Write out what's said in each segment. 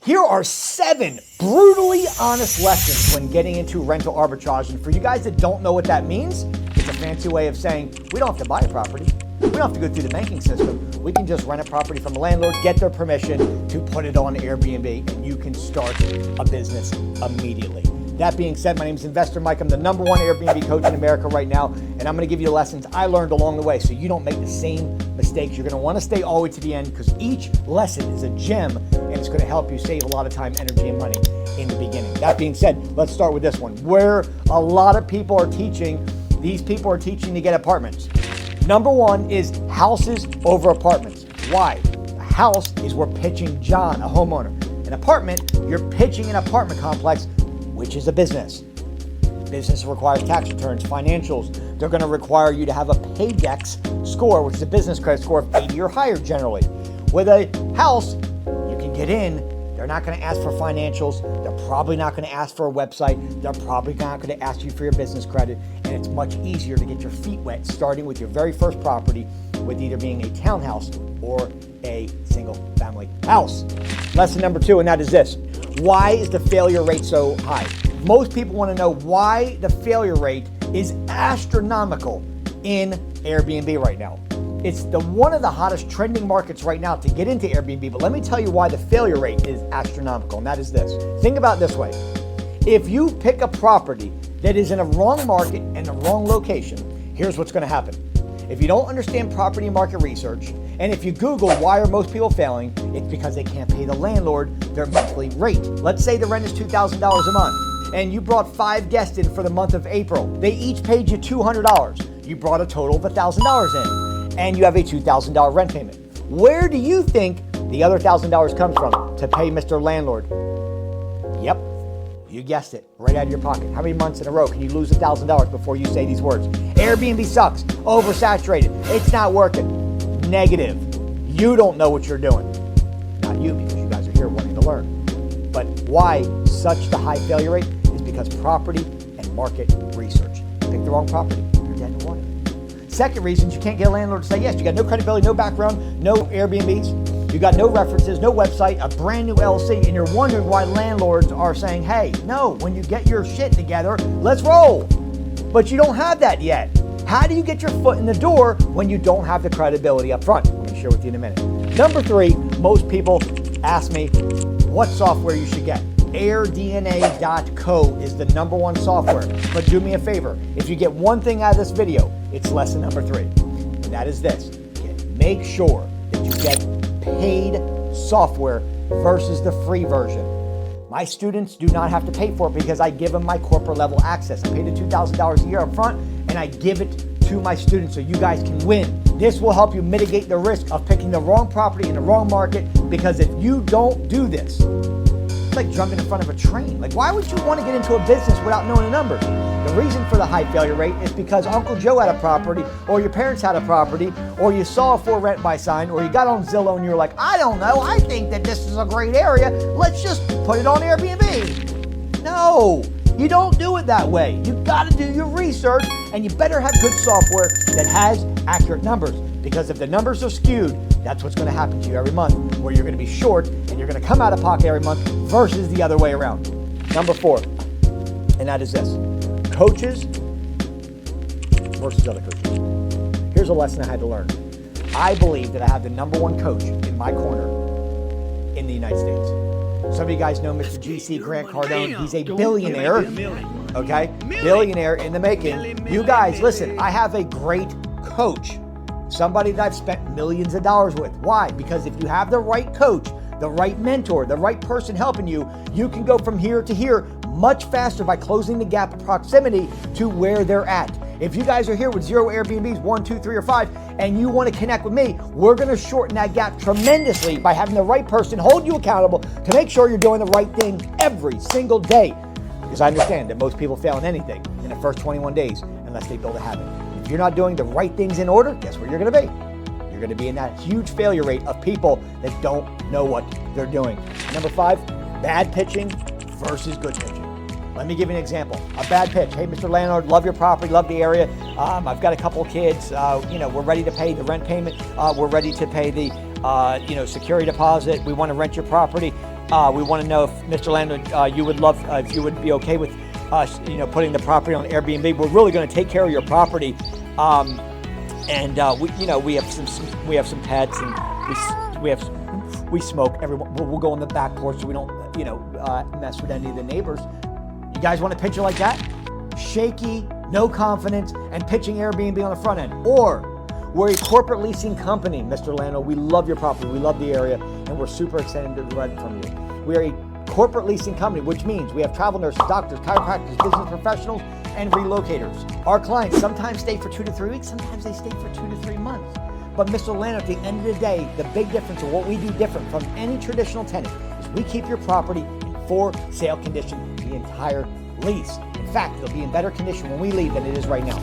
Here are 7 brutally honest lessons when getting into rental arbitrage. And for you guys that don't know what that means, it's a fancy way of saying we don't have to buy a property. We don't have to go through the banking system. We can just rent a property from a landlord, get their permission to put it on Airbnb, and you can start a business immediately. That being said, my name is Investor Mike. I'm the #1 Airbnb coach in America right now, and I'm going to give you the lessons I learned along the way so you don't make the same mistakes. You're going to want to stay all the way to the end because each lesson is a gem, and it's going to help you save a lot of time, energy, and money in the beginning. That being said, let's start with this one, where a lot of people are teaching. These people are teaching to get apartments. #1 is houses over apartments. Why? A house is we're pitching John, a homeowner. An apartment, you're pitching an apartment complex, which is a business. Business requires tax returns, financials. They're going to require you to have a Paydex score, which is a business credit score of 80 or higher generally. With a house, you can get in. They're not going to ask for financials. They're probably not going to ask for a website. They're probably not going to ask you for your business credit. And it's much easier to get your feet wet starting with your very first property with either being a townhouse or a single family house. Lesson #2, and that is this. Why is the failure rate so high? Most people want to know why the failure rate is astronomical in Airbnb right now. It's one of the hottest trending markets right now to get into Airbnb, but let me tell you why the failure rate is astronomical, and that is this. Think about it this way. If you pick a property that is in a wrong market and a wrong location, here's what's going to happen. If you don't understand property market research, and if you Google why are most people failing, it's because they can't pay the landlord their monthly rate. Let's say the rent is $2,000 a month, and you brought 5 guests in for the month of April. They each paid you $200. You brought a total of $1,000 in, and you have a $2,000 rent payment. Where do you think the other $1,000 comes from to pay Mr. Landlord? Yep, you guessed it, right out of your pocket. How many months in a row can you lose $1,000 before you say these words? Airbnb sucks, oversaturated, it's not working. Negative. You don't know what you're doing. Not you, because you guys are here wanting to learn. But why such the high failure rate is because property and market research. You pick the wrong property, you're dead in the water. Second reason, you can't get a landlord to say yes. You got no credibility, no background, no Airbnbs. You got no references, no website, a brand new LLC, and you're wondering why landlords are saying, hey, no, when you get your shit together, let's roll. But you don't have that yet. How do you get your foot in the door when you don't have the credibility up front? I'm going to share with you in a minute. #3, most people ask me what software you should get. AirDNA.co is the #1 software. But do me a favor, if you get one thing out of this video, it's lesson #3. And that is this. Make sure that you get paid software versus the free version. My students do not have to pay for it because I give them my corporate level access. I pay the $2,000 a year up front, and I give it to my students so you guys can win. This will help you mitigate the risk of picking the wrong property in the wrong market, because if you don't do this, it's like jumping in front of a train. Like, why would you want to get into a business without knowing the numbers? The reason for the high failure rate is because Uncle Joe had a property, or your parents had a property, or you saw a for rent by sign, or you got on Zillow and you're like, I don't know, I think that this is a great area. Let's just put it on Airbnb. No. You don't do it that way. You got to do your research, and you better have good software that has accurate numbers, because if the numbers are skewed, that's what's going to happen to you every month, where you're going to be short and you're going to come out of pocket every month versus the other way around. #4, and that is this. Coaches versus other coaches. Here's a lesson I had to learn. I believe that I have the #1 coach in my corner in the United States. Some of you guys know Mr. GC Grant Cardone. He's a billionaire, okay? Billionaire in the making. You guys, listen, I have a great coach, somebody that I've spent millions of dollars with. Why? Because if you have the right coach, the right mentor, the right person helping you, you can go from here to here much faster by closing the gap of proximity to where they're at. If you guys are here with 0 Airbnbs, 1, 2, 3, or 5, and you want to connect with me, we're going to shorten that gap tremendously by having the right person hold you accountable to make sure you're doing the right thing every single day. Because I understand that most people fail in anything in the first 21 days unless they build a habit. If you're not doing the right things in order, guess where you're going to be? You're going to be in that huge failure rate of people that don't know what they're doing. #5, bad pitching versus good pitching. Let me give you an example. A bad pitch. Hey, Mr. Landlord, love your property, love the area. I've got a couple of kids. We're ready to pay the rent payment. We're ready to pay the security deposit. We want to rent your property. We want to know if, Mr. Landlord, you would love, if you would be okay with us, putting the property on Airbnb. We're really going to take care of your property. We have some pets, and we smoke. We'll go on the back porch so we don't, mess with any of the neighbors. You guys want a picture like that? Shaky, no confidence, and pitching Airbnb on the front end. Or we're a corporate leasing company, Mr. Landlord. We love your property. We love the area, and we're super excited to rent from you. We are a corporate leasing company, which means we have travel nurses, doctors, chiropractors, business professionals, and relocators. Our clients sometimes stay for 2 to 3 weeks. Sometimes they stay for 2 to 3 months. But Mr. Landlord, at the end of the day, the big difference of what we do different from any traditional tenant is we keep your property in for sale condition the entire lease. In fact, it'll be in better condition when we leave than it is right now.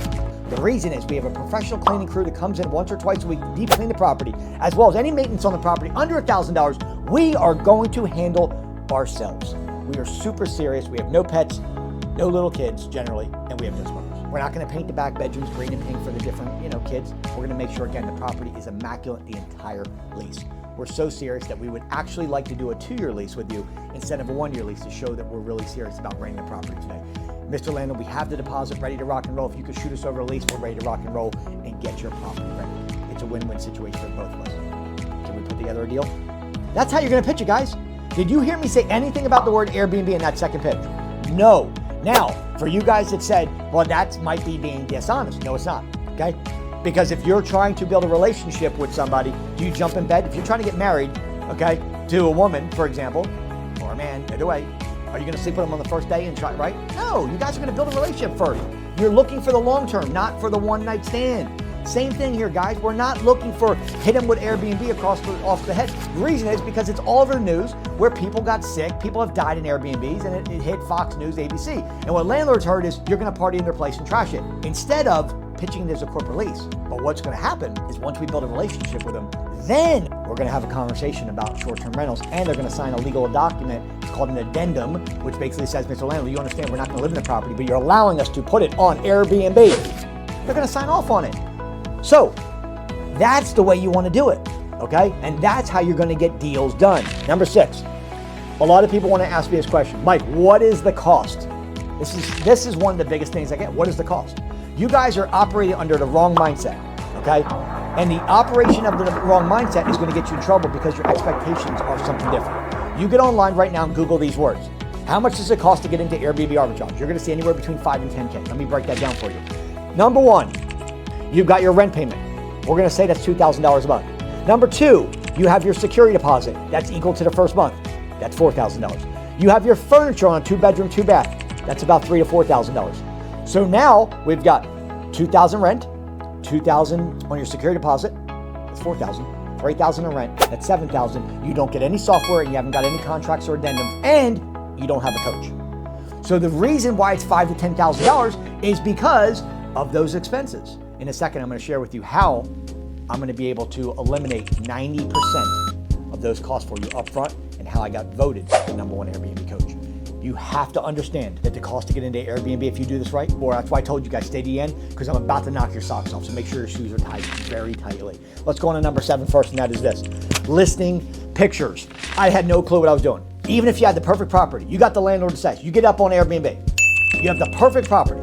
The reason is we have a professional cleaning crew that comes in once or twice a week to deep clean the property, as well as any maintenance on the property under $1,000, we are going to handle ourselves. We are super serious. We have no pets, no little kids generally, and we have no smokers. We're not going to paint the back bedrooms green and pink for the different, kids. We're going to make sure, again, the property is immaculate the entire lease. We're so serious that we would actually like to do a 2-year lease with you instead of a 1-year lease to show that we're really serious about renting the property today. Mr. Landlord, we have the deposit ready to rock and roll. If you could shoot us over a lease, we're ready to rock and roll and get your property ready. It's a win-win situation for both of us. Can we put together a deal? That's how you're going to pitch it, guys. Did you hear me say anything about the word Airbnb in that second pitch? No. Now, for you guys that said, well, that might be being dishonest. No, it's not, okay? Because if you're trying to build a relationship with somebody, do you jump in bed? If you're trying to get married, okay, to a woman, for example, or a man, either way, are you going to sleep with them on the first day and try, right? No, you guys are going to build a relationship first. You're looking for the long term, not for the one-night stand. Same thing here, guys. We're not looking for hit them with Airbnb off the head. The reason is because it's all over the news where people got sick, people have died in Airbnbs, and it hit Fox News, ABC. And what landlords heard is you're going to party in their place and trash it instead of pitching it as a corporate lease. But what's going to happen is once we build a relationship with them, then we're going to have a conversation about short-term rentals, and they're going to sign a legal document. It's called an addendum, which basically says, Mr. Landlord, you understand we're not going to live in the property, but you're allowing us to put it on Airbnb. They're going to sign off on it. So that's the way you want to do it, okay? And that's how you're going to get deals done. Number 6, a lot of people want to ask me this question. Mike, what is the cost? This is one of the biggest things I get. What is the cost? You guys are operating under the wrong mindset, okay? And the operation of the wrong mindset is going to get you in trouble because your expectations are something different. You get online right now and Google these words. How much does it cost to get into Airbnb arbitrage? You're going to see anywhere between 5 and 10K. Let me break that down for you. Number 1, you've got your rent payment. We're going to say that's $2,000 a month. Number 2, you have your security deposit. That's equal to the first month. That's $4,000. You have your furniture on a 2-bedroom, 2-bath. That's about $3,000 to $4,000. So now we've got $2,000 rent, $2,000 on your security deposit. That's $4,000. $3,000 in rent. That's $7,000. You don't get any software, and you haven't got any contracts or addendums, and you don't have a coach. So the reason why it's $5,000 to $10,000 is because of those expenses. In a second, I'm going to share with you how I'm going to be able to eliminate 90% of those costs for you up front, and how I got voted the #1 Airbnb coach. You have to understand that the cost to get into Airbnb, if you do this right, or that's why I told you guys stay to the end, because I'm about to knock your socks off. So make sure your shoes are tied very tightly. Let's go on to number 7 first, and that is this: listing pictures. I had no clue what I was doing. Even if you had the perfect property, you got the landlord to say, you get up on Airbnb, you have the perfect property.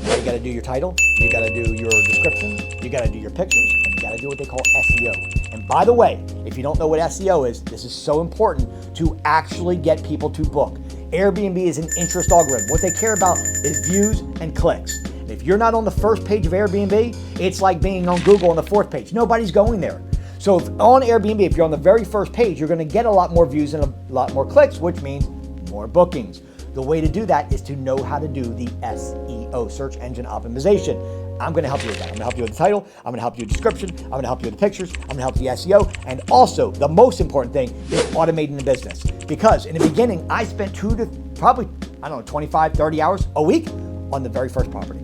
Now you got to do your title, you got to do your description, you got to do your pictures, and you got to do what they call SEO. And by the way, if you don't know what SEO is, this is so important to actually get people to book. Airbnb is an interest algorithm. What they care about is views and clicks. And if you're not on the first page of Airbnb, it's like being on Google on the 4th page. Nobody's going there. So if on Airbnb, if you're on the very first page, you're going to get a lot more views and a lot more clicks, which means more bookings. The way to do that is to know how to do the SEO, search engine optimization. I'm going to help you with that. I'm going to help you with the title. I'm going to help you with the description. I'm going to help you with the pictures. I'm going to help you with the SEO. And also, the most important thing is automating the business. Because in the beginning, I spent 25, 30 hours a week on the very first property.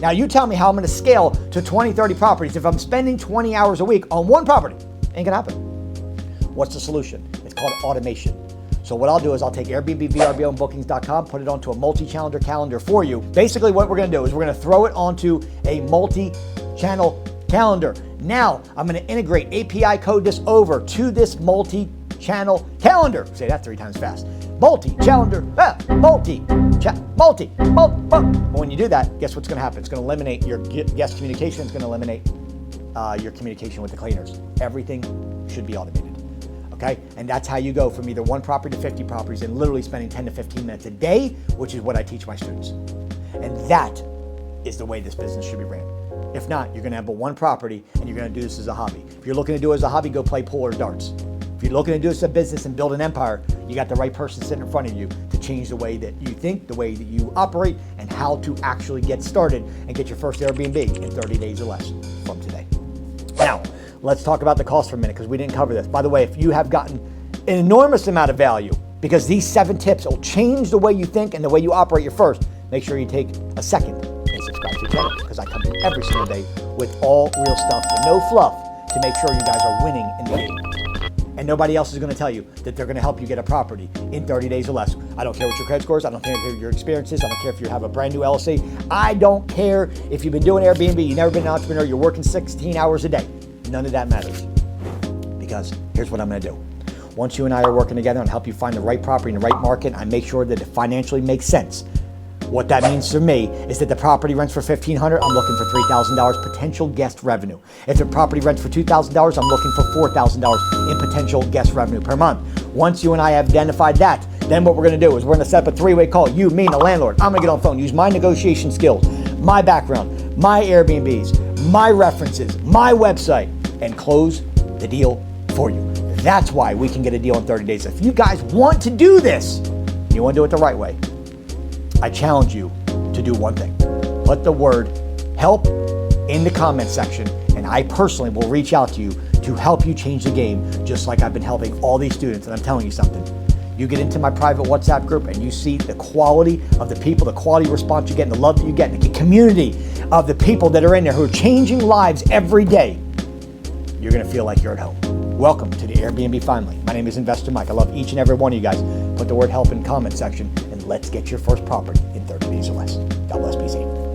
Now, you tell me how I'm going to scale to 20, 30 properties if I'm spending 20 hours a week on one property. Ain't going to happen. What's the solution? It's called automation. So what I'll do is I'll take Airbnb, vrbo, and bookings.com, put it onto a multi-calendar calendar for you. Basically what we're going to do is we're going to throw it onto a multi-channel calendar. Now I'm going to integrate API code this over to this multi multi-channel calendar. Say that 3 times fast. Multi-calendar, multi. When you do that, guess what's going to happen? It's going to eliminate your guest communication. It's going to eliminate your communication with the cleaners. Everything should be automated. Okay? And that's how you go from either 1 property to 50 properties and literally spending 10 to 15 minutes a day, which is what I teach my students. And that is the way this business should be ran. If not, you're going to have 1 property and you're going to do this as a hobby. If you're looking to do it as a hobby, go play pool or darts. If you're looking to do this as a business and build an empire, you got the right person sitting in front of you to change the way that you think, the way that you operate, and how to actually get started and get your first Airbnb in 30 days or less from today. Now, let's talk about the cost for a minute because we didn't cover this. By the way, if you have gotten an enormous amount of value because these 7 tips will change the way you think and the way you operate your first, make sure you take a second and subscribe to the channel because I come in every single day with all real stuff and no fluff to make sure you guys are winning in the game. And nobody else is going to tell you that they're going to help you get a property in 30 days or less. I don't care what your credit score is. I don't care your experiences. I don't care if you have a brand new LLC. I don't care if you've been doing Airbnb, you've never been an entrepreneur, you're working 16 hours a day. None of that matters. Because here's what I'm going to do. Once you and I are working together and help you find the right property in the right market, I make sure that it financially makes sense. What that means for me is that the property rents for $1,500, I'm looking for $3,000 potential guest revenue. If the property rents for $2,000, I'm looking for $4,000 in potential guest revenue per month. Once you and I have identified that, then what we're going to do is we're going to set up a 3-way call. You, me, and the landlord. I'm going to get on the phone, use my negotiation skills, my background, my Airbnbs, my references, my website, and close the deal for you. That's why we can get a deal in 30 days. If you guys want to do this, you want to do it the right way, I challenge you to do one thing. Put the word help in the comment section, and I personally will reach out to you to help you change the game, just like I've been helping all these students. And I'm telling you something. You get into my private WhatsApp group and you see the quality of the people, the quality response you get, and the love that you get, and the community of the people that are in there who are changing lives every day. You're going to feel like you're at home. Welcome to the Airbnb family. My name is Investor Mike. I love each and every one of you guys. Put the word help in the comment section and let's get your first property in 30 days or less. God bless, be safe.